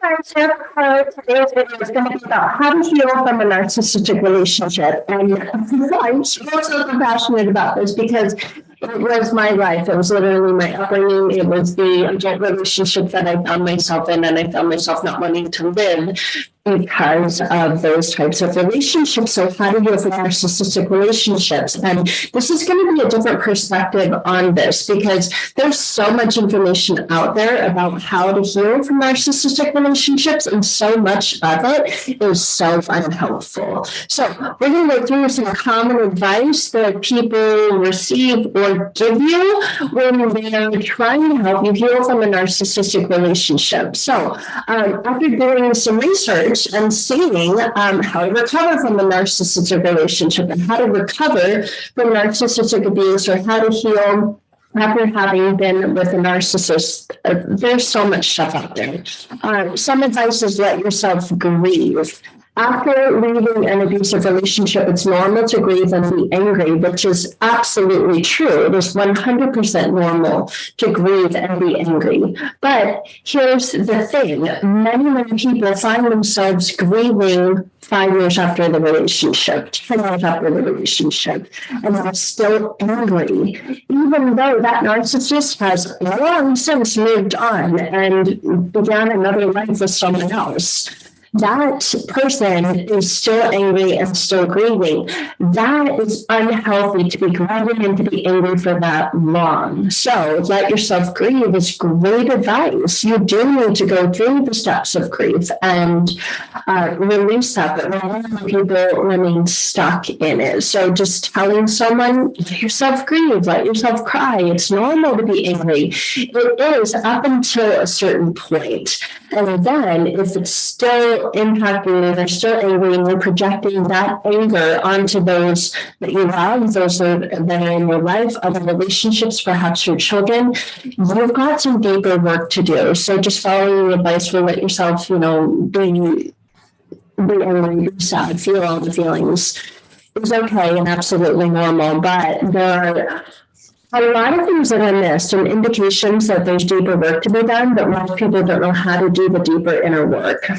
guys, today's video is going to be about how to heal from a narcissistic relationship. And I'm so compassionate about this because it was my life. It was literally my upbringing. It was the adult relationship that I found myself in, and I found myself not wanting to live because of those types of relationships. So how to heal from narcissistic relationships. And this is going to be a different perspective on this because there's so much information out there about how to heal from narcissistic relationships, and so much of it is so unhelpful. So we're going to go through some common advice that people receive or give you when they are trying to help you heal from a narcissistic relationship. So after doing some research and seeing how to recover from a narcissistic relationship and how to recover from narcissistic abuse, or how to heal after having been with a narcissist, there's so much stuff out there. Some advice is let yourself grieve. After leaving an abusive relationship, it's normal to grieve and be angry, which is absolutely true. It is 100% normal to grieve and be angry. But here's the thing. Many people find themselves grieving 5 years after the relationship, 10 years after the relationship, and they're still angry, even though that narcissist has long since moved on and began another life with someone else. That person is still angry and still grieving. That is unhealthy, to be grieving and to be angry for that long. So let yourself grieve is great advice. You do need to go through the steps of grief and release that, but many people remain stuck in it. So just telling someone, let yourself grieve, let yourself cry. It's normal to be angry. It is up until a certain point. And then if it's still impacting you, they're still angry, and you're projecting that anger onto those that you love, those that are in your life, other relationships, perhaps your children, you've got some deeper work to do. So just following the advice will let yourself, be angry, be sad, feel all the feelings. It's okay and absolutely normal, but there are a lot of things that are missed and indications that there's deeper work to be done, but most people don't know how to do the deeper inner work.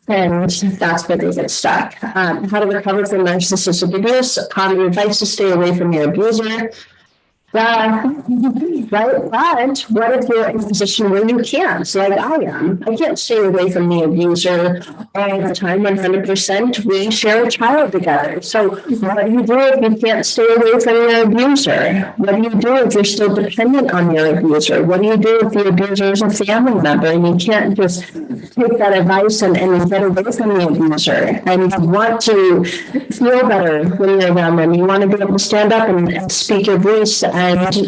And that's where they get stuck. How to recover from narcissistic abuse. Common advice to stay away from your abuser. Right? But what if you're in a position where you can't, like I am? I can't stay away from the abuser all the time, 100%. We share a child together. So what do you do if you can't stay away from your abuser? What do you do if you're still dependent on your abuser? What do you do if the abuser is a family member and you can't just take that advice and get away from the abuser? And you want to feel better when you're around them. You want to be able to stand up and speak your voice and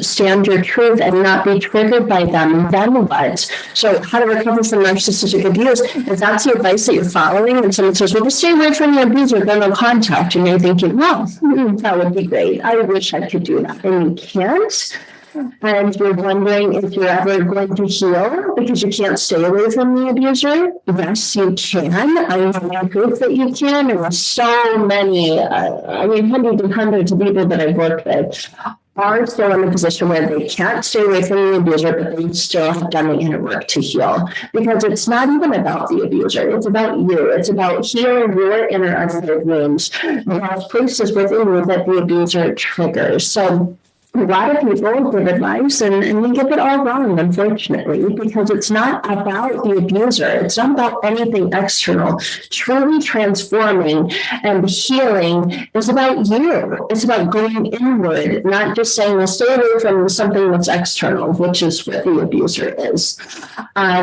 stand your truth and not be triggered by them. Then what? So how to recover from narcissistic abuse, if that's the advice that you're following, and someone says, well, just stay away from your abuser, then no contact, and you're thinking, well, that would be great. I wish I could do that. And you can't. And you're wondering if you're ever going to heal because you can't stay away from the abuser. Yes, you can. I know proof that you can. And there's so many, hundreds and hundreds of people that I've worked with are still in a position where they can't stay away from the abuser, but they still have done the inner work to heal. Because it's not even about the abuser. It's about you. It's about healing your inner unhealed wounds. There's places within you that the abuser triggers. So a lot of people give advice and we get it all wrong, unfortunately, because it's not about the abuser. It's not about anything external. Truly transforming and healing is about you. It's about going inward, not just saying, well, stay away from something that's external, which is what the abuser is.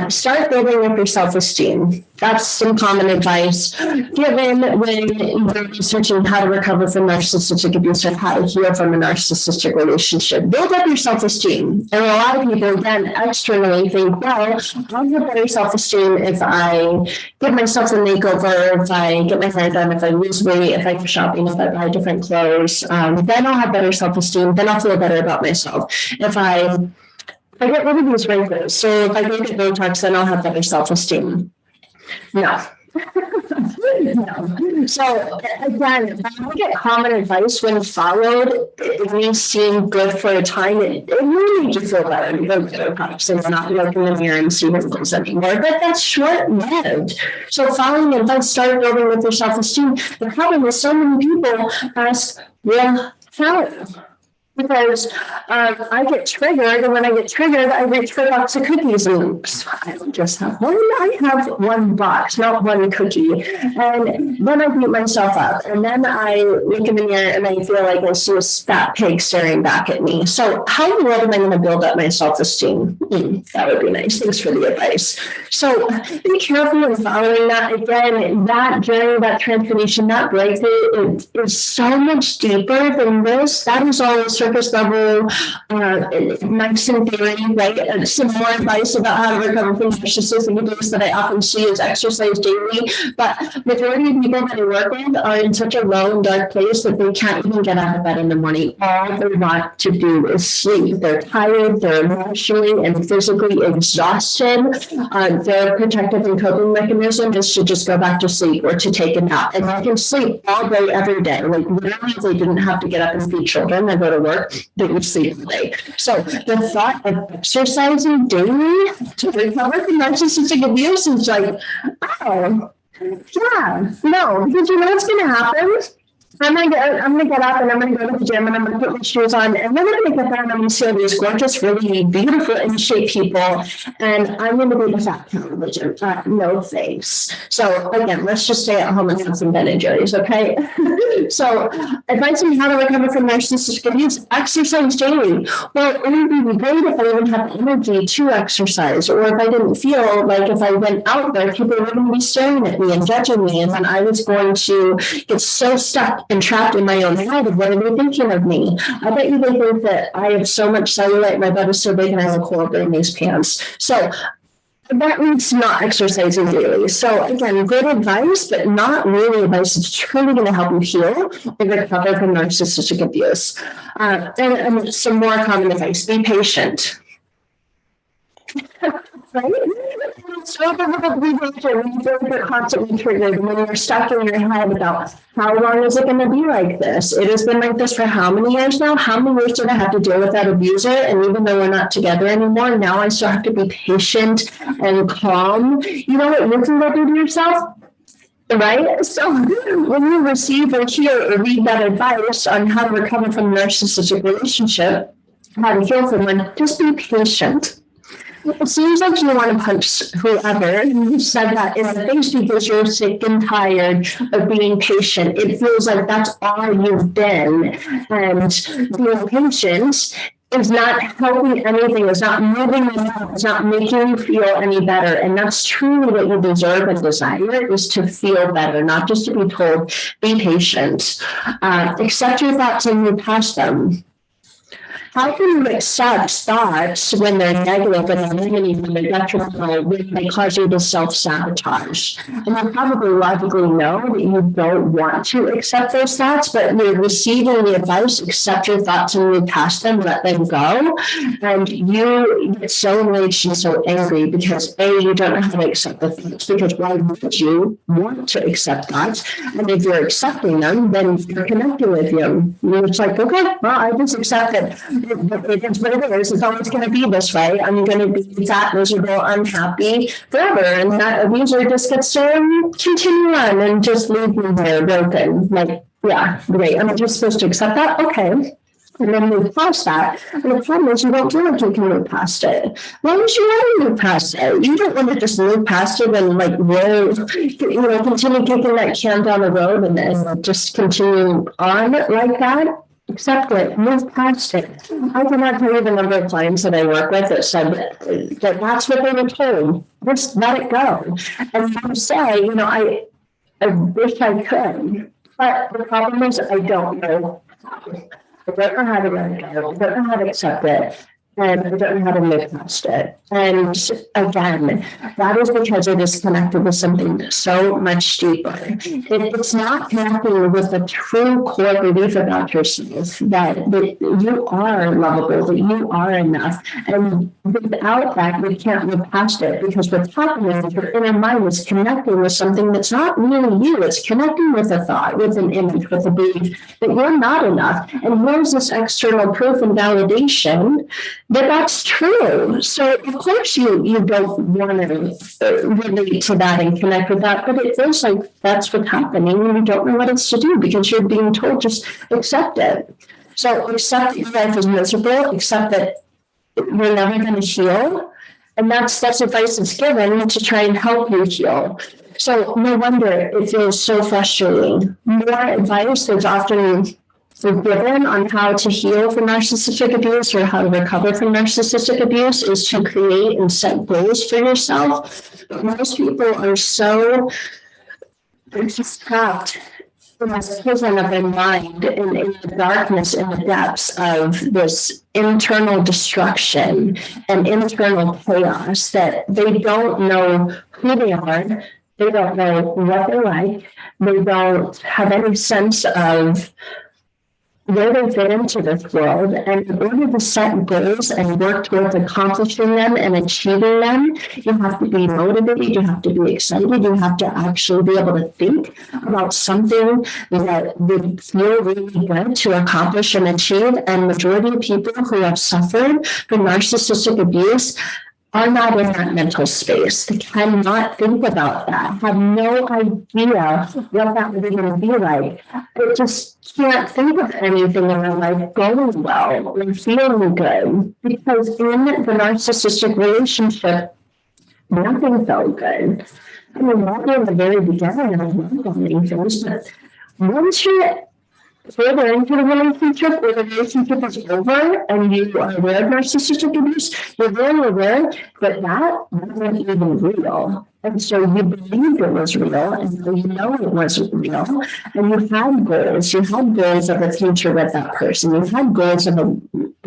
Start building up your self-esteem. That's some common advice given when you're researching how to recover from narcissistic abuse and how to heal from a narcissistic relationship. Build up your self-esteem. And a lot of people, again, externally think, well, I'll have better self-esteem if I give myself a makeover, if I get my hair done, if I lose weight, if I go shopping, if I buy different clothes. Then I'll have better self-esteem. Then I'll feel better about myself. If I get rid of these wrinkles, so if I go get Botox, then I'll have better self-esteem. No, No. So again, I get common advice when followed. It may seem good for a time. It really makes you feel better. You go to perhaps and not look in the mirror and see wrinkles anymore. But that's short-lived. So following advice, start building with your self-esteem. The problem is so many people ask, well, how? Because I get triggered, and when I get triggered, I reach for a box of cookies, and I don't just have one. I have one box, not one cookie, and then I beat myself up, and then I look in the mirror and I feel like I see a fat pig staring back at me. So how in the world am I going to build up my self-esteem? That would be nice. Thanks for the advice. So be careful in following that. Again, that journey, that transformation, that breakthrough is so much deeper than this. That is all surface level, nice in theory, right? Some more advice about how to recover from narcissistic abuse that I often see is exercise daily. But majority of people that I work with are in such a low and dark place that they can't even get out of bed in the morning. All they want to do is sleep. They're tired, they're emotionally and physically exhausted. Their protective and coping mechanism is to just go back to sleep or to take a nap. And they can sleep all day, every day. Like literally, they didn't have to get up and feed children and go to work. They would sleep all day. So the thought of exercising daily to recover from narcissistic abuse is like, oh, yeah, no, because you know what's going to happen? I'm gonna get up and I'm gonna go to the gym and I'm gonna put my shoes on and then I'm gonna get there and I'm gonna see all these gorgeous, really beautiful in shape people and I'm gonna be the fat count of the gym. No thanks. So again, let's just stay at home and have some Ben and Jerry's, okay? So advice on how to recover from narcissistic abuse: exercise daily. Well, it would be great if I even had the energy to exercise, or if I didn't feel like if I went out there, people wouldn't be staring at me and judging me, and then I was going to get so stuck and trapped in my own head of what are they thinking of me. I bet you they think that I have so much cellulite, my butt is so big, and I look horrible in these pants. So that means not exercising daily. So again, good advice, but not really advice that's truly going to help you heal and recover from narcissistic abuse. And some more common advice: be patient. Right? It's so difficult to be patient when you feel like you're constantly triggered, when you're stuck in your head about how long is it going to be like this? It has been like this for how many years now? How many years did I have to deal with that abuser? And even though we're not together anymore, now I still have to be patient and calm. You know what you can go do to yourself? Right? So when you receive or hear or read that advice on how to recover from a narcissistic relationship, how to heal from one, just be patient. It seems like you want to punch whoever who said that in the face because you're sick and tired of being patient. It feels like that's all you've been. And being patient is not helping anything, it's not moving you, it's not making you feel any better. And that's truly what you deserve and desire, is to feel better, not just to be told, be patient. Accept your thoughts and move past them. How can you accept thoughts when they're negative and they're limiting, when they're detrimental, when they cause you to self-sabotage? And you probably logically know that you don't want to accept those thoughts, but you're receiving the advice: accept your thoughts and move past them, let them go. And you get so enraged and so angry because A, you don't know how to accept the thoughts, because why would you want to accept thoughts? And if you're accepting them, then you're connecting with them. You're just like, okay, well, I just accept it. It's what it is. It's always going to be this way. I'm going to be fat, miserable, unhappy forever. And that abuser just gets to continue on and just leave me there broken. Like, yeah, great. I'm just supposed to accept that? Okay. And then move past that. And the problem is you don't feel like you can move past it. As long as you want to move past it, you don't want to just move past it and like roll, continue kicking that can down the road and just continue on like that. Accept it, move past it. I cannot tell you the number of clients that I work with that said that that's what they were told. Just let it go. And you say, I wish I could. But the problem is I don't know how. I don't know how to let it go. I don't know how to accept it. and I don't know how to move past it. And again, that is because it is connected with something so much deeper. It's not connecting with a true core belief about yourself that you are lovable, that you are enough. And without that, we can't move past it, because what's happening is your inner mind is connecting with something that's not really you. It's connecting with a thought, with an image, with a belief that you're not enough. And here's this external proof and validation that that's true. So of course you don't want to relate to that and connect with that, but it feels like that's what's happening and you don't know what else to do because you're being told just accept it. So accept that your life is miserable, accept that you're never going to heal. And that's advice that's given to try and help you heal. So no wonder it feels so frustrating. More advice that's often given on how to heal from narcissistic abuse or how to recover from narcissistic abuse is to create and set goals for yourself. But most people are they're just trapped in this prison of their mind, in the darkness, in the depths of this internal destruction and internal chaos that they don't know who they are. They don't know what they're like. They don't have any sense of where they fit into this world. And in order to set goals and work towards accomplishing them and achieving them, you have to be motivated, you have to be excited, you have to actually be able to think about something that would feel really good to accomplish and achieve. And majority of people who have suffered from narcissistic abuse are not in that mental space. They cannot think about that, have no idea what that would even be like. They just can't think of anything in their life going well or feeling good, because in the narcissistic relationship, nothing felt good. I mean, maybe in the very beginning, I loved all these things, but once you're further into the relationship, where the relationship is over and you are aware of narcissistic abuse, you're very aware that that wasn't even real. And so you believed it was real, and you know it wasn't real. And you had goals. You had goals of a future with that person. You had goals of a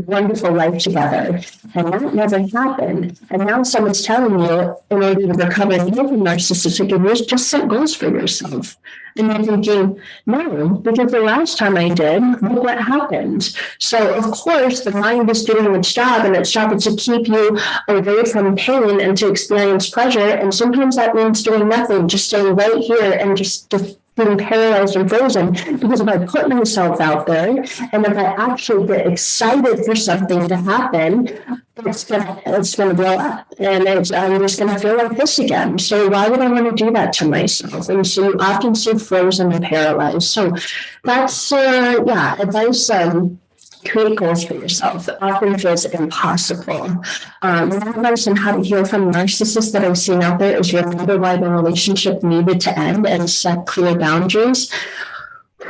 wonderful life together. And that never happened. And now someone's telling you, in order to recover and heal from narcissistic abuse, just set goals for yourself. And you're thinking, no, because the last time I did, look what happened. So, of course, the mind is doing its job, and its job is to keep you away from pain and to experience pleasure. And sometimes that means doing nothing, just staying right here and just being paralyzed and frozen. Because if I put myself out there and if I actually get excited for something to happen, it's gonna blow up, and I'm just gonna feel like this again. So why would I want to do that to myself? And so you often see frozen and paralyzed. So that's advice. Create goals for yourself. It often feels impossible. One advice on how to heal from narcissists that I've seen out there is remember why the relationship needed to end and set clear boundaries.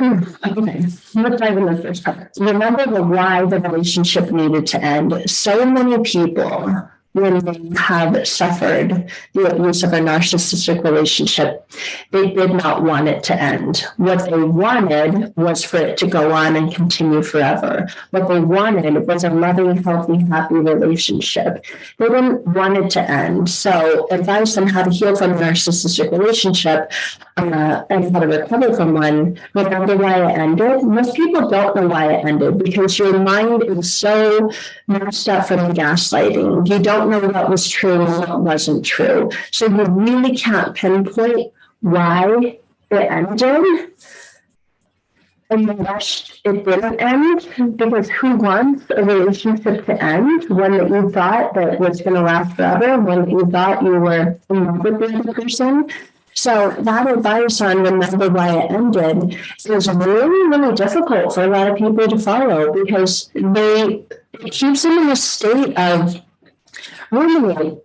Okay, let's dive into the first part. Remember the why the relationship needed to end. So many people, when they have suffered the abuse of a narcissistic relationship, they did not want it to end. What they wanted was for it to go on and continue forever. What they wanted was a loving, healthy, happy relationship. They didn't want it to end. So advice on how to heal from a narcissistic relationship and how to recover from one, remember why it ended. Most people don't know why it ended because your mind is so messed up from the gaslighting. You don't know what was true and what wasn't true. So you really can't pinpoint why it ended and you wished it didn't end, because who wants a relationship to end? One that you thought that was going to last forever, one that you thought you were in love with the other person. So that advice on remember why it ended is really, really difficult for a lot of people to follow, because it keeps them in a state of ruminating.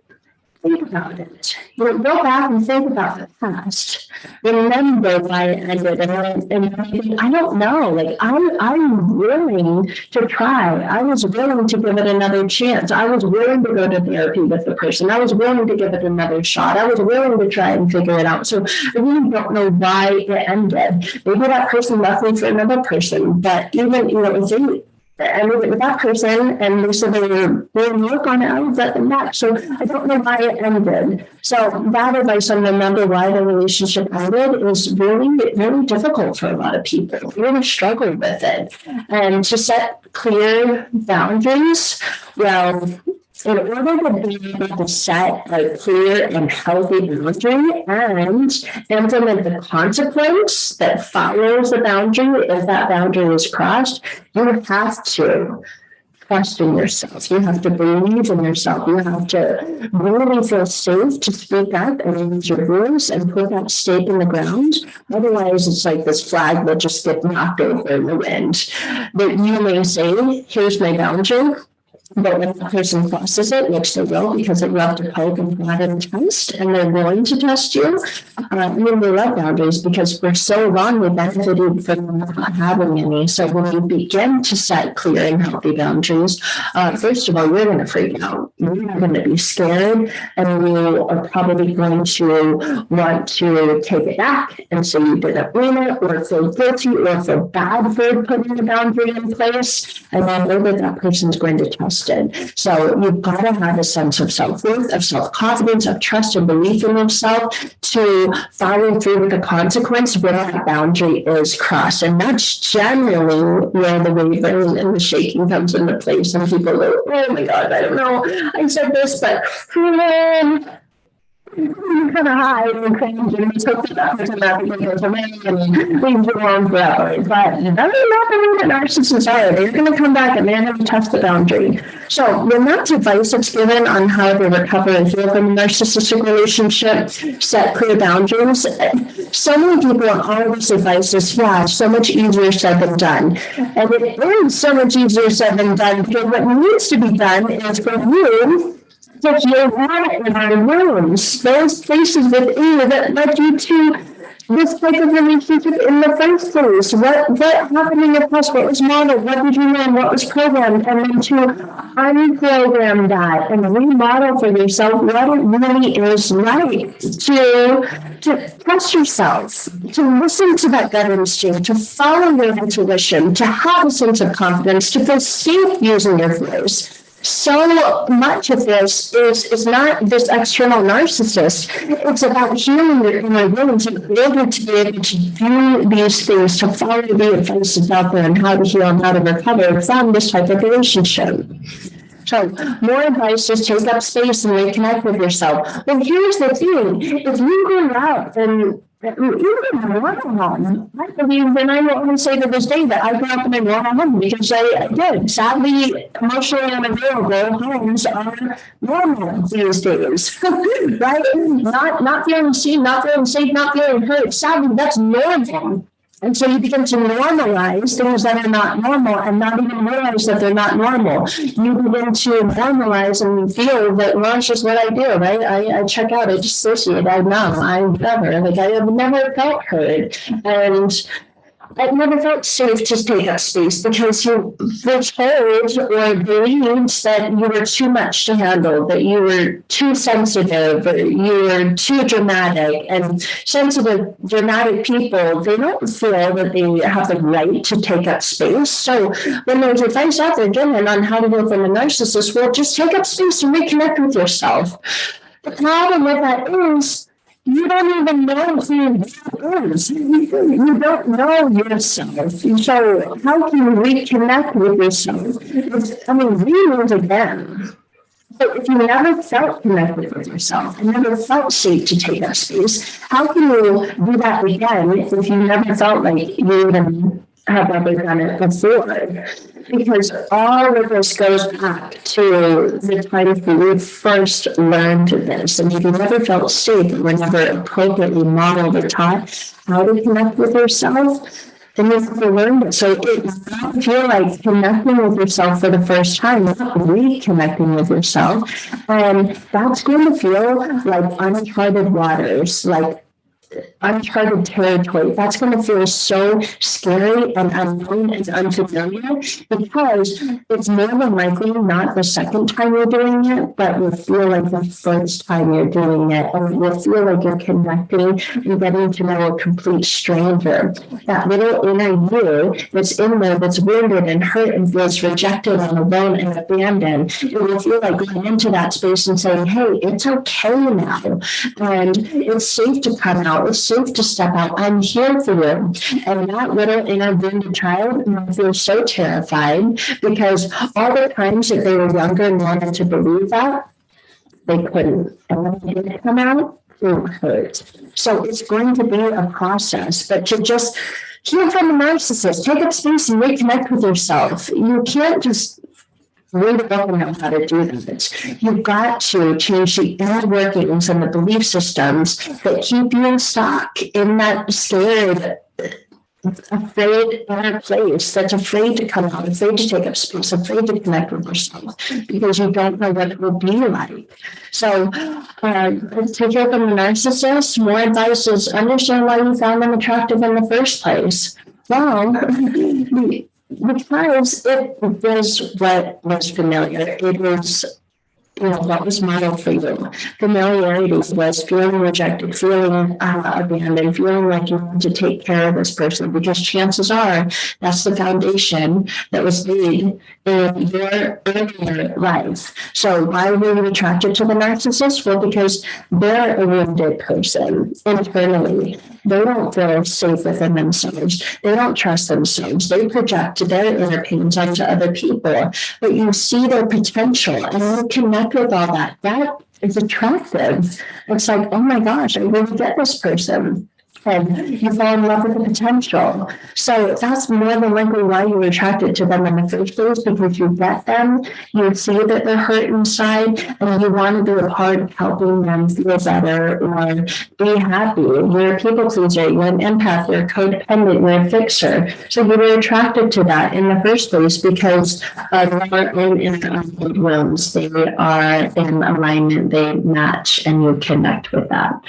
Think about it. Go back and think about the past. Remember why it ended. And I don't know. Like I'm willing to try. I was willing to give it another chance. I was willing to go to therapy with the person. I was willing to give it another shot. I was willing to try and figure it out. So I really don't know why it ended. Maybe that person left me for another person. But even if I mean, with that person, and they said they were doing work on it, I would let them back. So I don't know why it ended. So that advice on remember why the relationship ended is really, really difficult for a lot of people. Really struggle with it. And to set clear boundaries, well, in order to be able to set a clear and healthy boundary and implement the consequence that follows the boundary if that boundary is crossed, you have to trust in yourself. You have to believe in yourself. You have to really feel safe to speak up and use your voice and put that stake in the ground. Otherwise, it's like this flag will just get knocked over in the wind. That you may say, here's my boundary. But when the person crosses it, which they will, because they love to poke and prod and test, and they're willing to test you. We love boundaries because for so long we benefited from not having any. So when you begin to set clear and healthy boundaries, first of all, you're going to freak out. You're going to be scared, and you are probably going to want to take it back and say you didn't mean it, or feel guilty, or feel bad for putting the boundary in place. And then know that that person's going to test it. So you've got to have a sense of self-worth, of self-confidence, of trust and belief in yourself to follow through with the consequence when that boundary is crossed. And that's generally where the wavering and the shaking comes into place. And people go, oh my God, I don't know. I said this, but kind of hide and cringe and take the person that goes away and leave you alone forever. But that's not the way that narcissists are. They're going to come back and they're going to test the boundary. So when that's advice that's given on how to recover and heal from a narcissistic relationship, set clear boundaries, so many people on all of this advice is, so much easier said than done. And it is so much easier said than done because what needs to be done is for you to heal that in our wounds, those places within you that led you to this type of relationship in the first place. What happened in your past? What was modeled? What did you learn? What was programmed? And then to unprogram that and remodel for yourself what it really is like to trust yourself, to listen to that gut instinct, to follow your intuition, to have a sense of confidence, to feel safe using your voice. So much of this is not this external narcissist. It's about healing your inner wounds in order to be able to do these things, to follow the advice that's out there on how to heal and how to recover from this type of relationship. So more advice is take up space and reconnect with yourself. Well, here's the thing. If you go out and even in a normal home, I believe, and I will only say to this day that I grew up in a normal home because I did. Sadly, emotionally unavailable homes are normal these days, right? Not feeling seen, not feeling safe, not feeling heard. Sadly, that's normal. And so you begin to normalize things that are not normal and not even realize that they're not normal. You begin to normalize and feel that, well, it's just what I do, right? I check out, I dissociate, I numb, I never, I have never felt heard. And I've never felt safe to take up space because you were told or believed that you were too much to handle, that you were too sensitive, or you were too dramatic. And sensitive, dramatic people, they don't feel that they have the right to take up space. So when there's advice out there given on how to heal from a narcissist, well, just take up space and reconnect with yourself. The problem with that is, you don't even know who you is. You don't know yourself. So how can you reconnect with yourself? Renew again. But if you never felt connected with yourself and never felt safe to take up space, how can you do that again if you never felt like you even have ever done it before? Because all of this goes back to the time that we first learned this. And if you never felt safe or never appropriately modeled or taught how to connect with yourself, then you have to learn it. So it might feel like connecting with yourself for the first time, not reconnecting with yourself. And that's going to feel like uncharted waters, like uncharted territory. That's going to feel so scary and unknown and unfamiliar, because it's more than likely not the second time you're doing it, but will feel like the first time you're doing it. And it will feel like you're connecting and getting to know a complete stranger. That little inner you that's in there, that's wounded and hurt and feels rejected and alone and abandoned, it will feel like going into that space and saying, hey, it's okay now. And it's safe to come out. It's safe to step out. I'm here for you. And that little inner wounded child feels so terrified, because all the times that they were younger and wanted to believe that, they couldn't. And when they did come out, it hurt. So it's going to be a process, but to just heal from the narcissist, take up space and reconnect with yourself. You can't just read a book and know how to do that. You've got to change the inner workings and the belief systems that keep you stuck in that scared, afraid inner place that's afraid to come out, afraid to take up space, afraid to connect with yourself, because you don't know what it will be like. So to hear from the narcissist, more advice is understand why you found them attractive in the first place. Well, because it was what was familiar. It was, what was modeled for you. Familiarity was feeling rejected, feeling abandoned, feeling like you need to take care of this person, because chances are that's the foundation that was laid in your earlier life. So why were you attracted to the narcissist? Well, because they're a wounded person internally. They don't feel safe within themselves. They don't trust themselves. They project their inner pains onto other people. But you see their potential and you connect with all that. That is attractive. It's like, oh my gosh, I really get this person. And you fall in love with the potential. So that's more than likely why you were attracted to them in the first place, because you get them, you see that they're hurt inside, and you want to be a part of helping them feel better or be happy. You're a people pleaser, you're an empath, you're a codependent, you're a fixer. So you were attracted to that in the first place because of your own inner unhealed wounds. They are in alignment, they match, and you connect with that.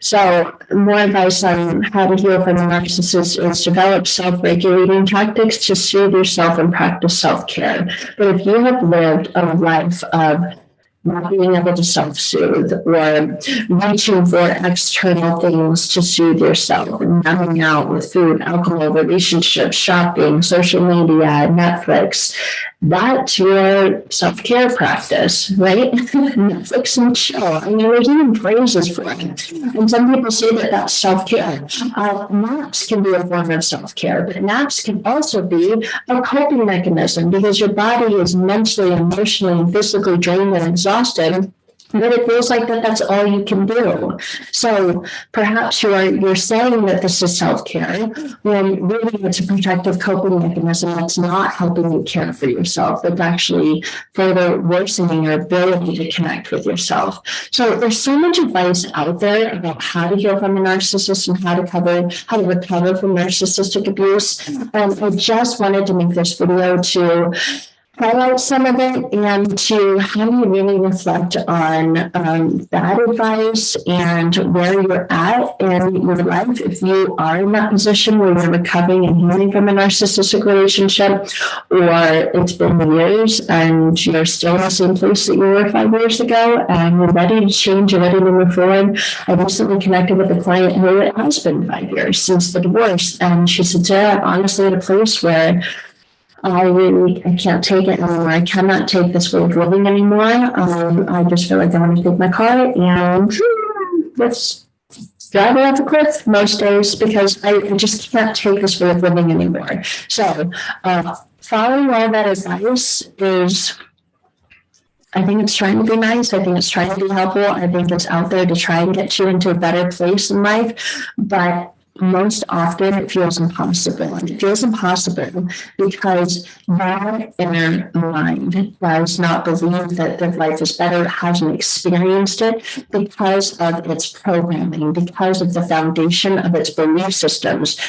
So more advice on how to heal from a narcissist is develop self-regulating tactics to soothe yourself and practice self-care. But if you have lived a life of not being able to self-soothe or reaching for external things to soothe yourself and numbing out with food, alcohol, relationships, shopping, social media, Netflix, that's your self-care practice, right? Netflix and chill. I mean, there's even phrases for it. And some people say that that's self-care. Naps can be a form of self-care, but naps can also be a coping mechanism because your body is mentally, emotionally, and physically drained and exhausted. But it feels like that's all you can do. So perhaps you're saying that this is self-care when really it's a protective coping mechanism that's not helping you care for yourself. It's actually further worsening your ability to connect with yourself. So there's so much advice out there about how to heal from a narcissist and how to recover from narcissistic abuse. I just wanted to make this video to highlight some of it and to have you really reflect on that advice and where you're at in your life. If you are in that position where you're recovering and healing from a narcissistic relationship, or it's been years and you're still in the same place that you were 5 years ago and you're ready to change, you're ready to move forward. I recently connected with a client who it has been 5 years since the divorce, and she said, Sarah, I'm honestly at a place where I can't take it anymore. I cannot take this way of living anymore. I just feel like I want to take my car and let's drive it off a cliff most days because I just can't take this way of living anymore. So following all that advice is, I think it's trying to be nice. I think it's trying to be helpful. I think it's out there to try and get you into a better place in life. But most often it feels impossible. And it feels impossible because your inner mind does not believe that their life is better, hasn't experienced it because of its programming, because of the foundation of its belief systems.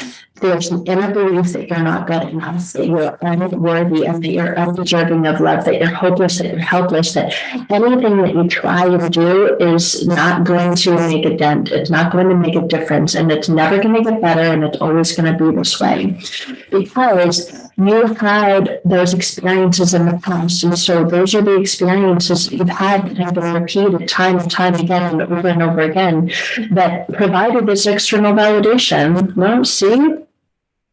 there's an inner belief that you're not good enough, that you're unworthy, and that you're undeserving of love, that you're hopeless, that you're helpless, that anything that you try to do is not going to make a dent. It's not going to make a difference, and it's never going to get better, and it's always going to be this way. Because you had those experiences in the past, and so those are the experiences that you've had that have been repeated time and time again and over again that provided this external validation. Well, see,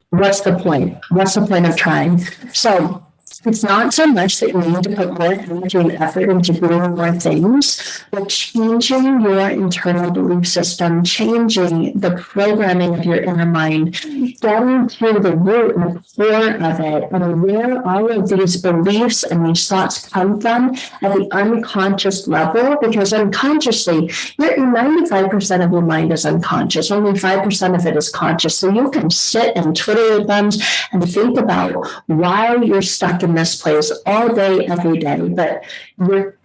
what's the point? What's the point of trying? So it's not so much that you need to put more energy and effort into doing more things, but changing your internal belief system, changing the programming of your inner mind, getting to the root and the core of it, and where all of these beliefs and these thoughts come from at the unconscious level, because unconsciously, 95% of your mind is unconscious, only 5% of it is conscious. So you can sit and twiddle your thumbs and think about why you're stuck in this place all day, every day, but you're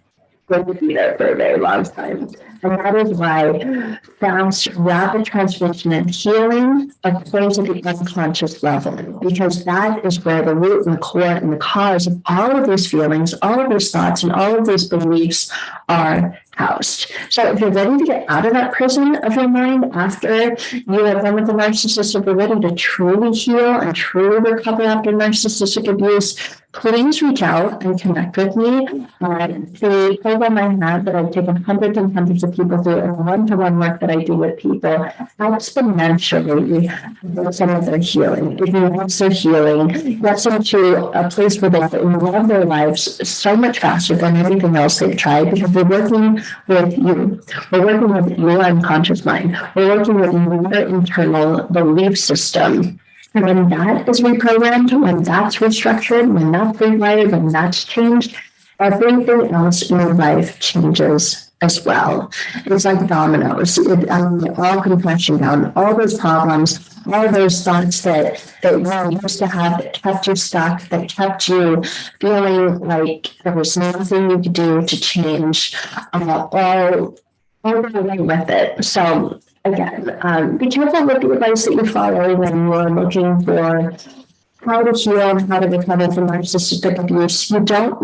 going to be there for a very long time. And that is why fast, rapid transformation and healing occurs at the unconscious level, because that is where the root and the core and the cause of all of these feelings, all of these thoughts, and all of these beliefs are housed. So if you're ready to get out of that prison of your mind after you have been with the narcissist, if you're ready to truly heal and truly recover after narcissistic abuse, please reach out and connect with me. The program I have that I've taken hundreds and hundreds of people through, and one-to-one work that I do with people exponentially with some of their healing. It involves their healing, gets them to a place where they love their lives so much faster than anything else they've tried, because we're working with you. We're working with your unconscious mind. We're working with your internal belief system. And when that is reprogrammed, when that's restructured, when that's rewired, when that's changed, everything else in your life changes as well. It's like dominoes. All can crashing down. All those problems, all those thoughts that you used to have that kept you stuck, that kept you feeling like there was nothing you could do to change, all go away with it. So again, be careful with the advice that you follow when you're looking for how to heal and how to recover from narcissistic abuse. You don't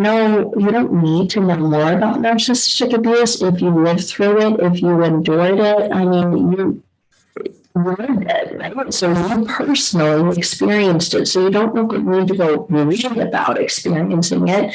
need to know more about narcissistic abuse if you lived through it, if you endured it. I mean, you learned it, right? So you personally experienced it. So you don't need to go read about experiencing it.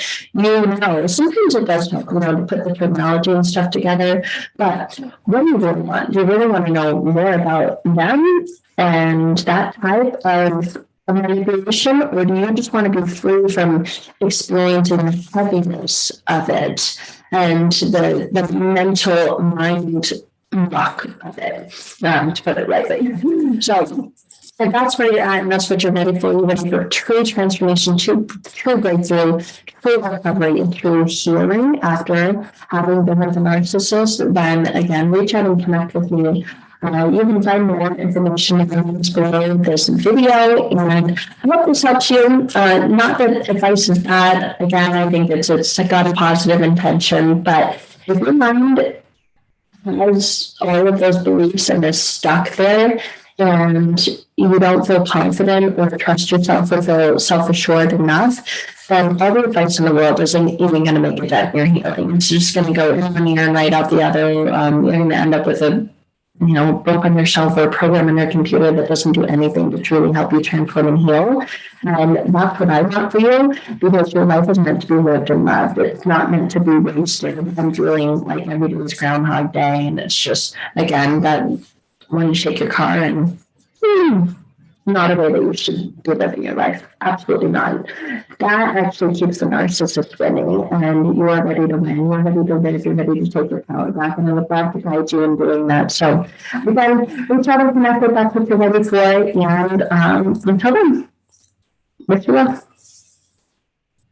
Sometimes it does help, to put the terminology and stuff together. But what do you really want? Do you really want to know more about them and that type of manipulation, or do you just want to be free from experiencing the heaviness of it and the mental mind rock of it, to put it lightly? So if that's where you're at and that's what you're ready for, you're ready for true transformation, true breakthrough, true recovery, and true healing after having been with a narcissist, then again, reach out and connect with me. You can find more information in the links below this video, and I hope this helps you. Not that advice is bad. Again, I think it's got a positive intention, but if your mind has all of those beliefs and is stuck there, and you don't feel confident or trust yourself or feel self-assured enough, then all the advice in the world isn't even going to make a dent in your healing. It's just going to go in one ear and right out the other. You're going to end up with a book on your shelf or a program on your computer that doesn't do anything to truly help you transform and heal. And that's what I want for you, because your life is meant to be lived and loved. It's not meant to be wasted and feeling like every day is Groundhog Day. And it's just, again, that when you shake your car and not a way that you should be living your life. Absolutely not. That actually keeps the narcissist winning, and you are ready to win. You're ready to live. You're ready to take your power back, and I would love to guide you in doing that. So again, reach out and connect with us if you're ready for it, and until then, wish you well.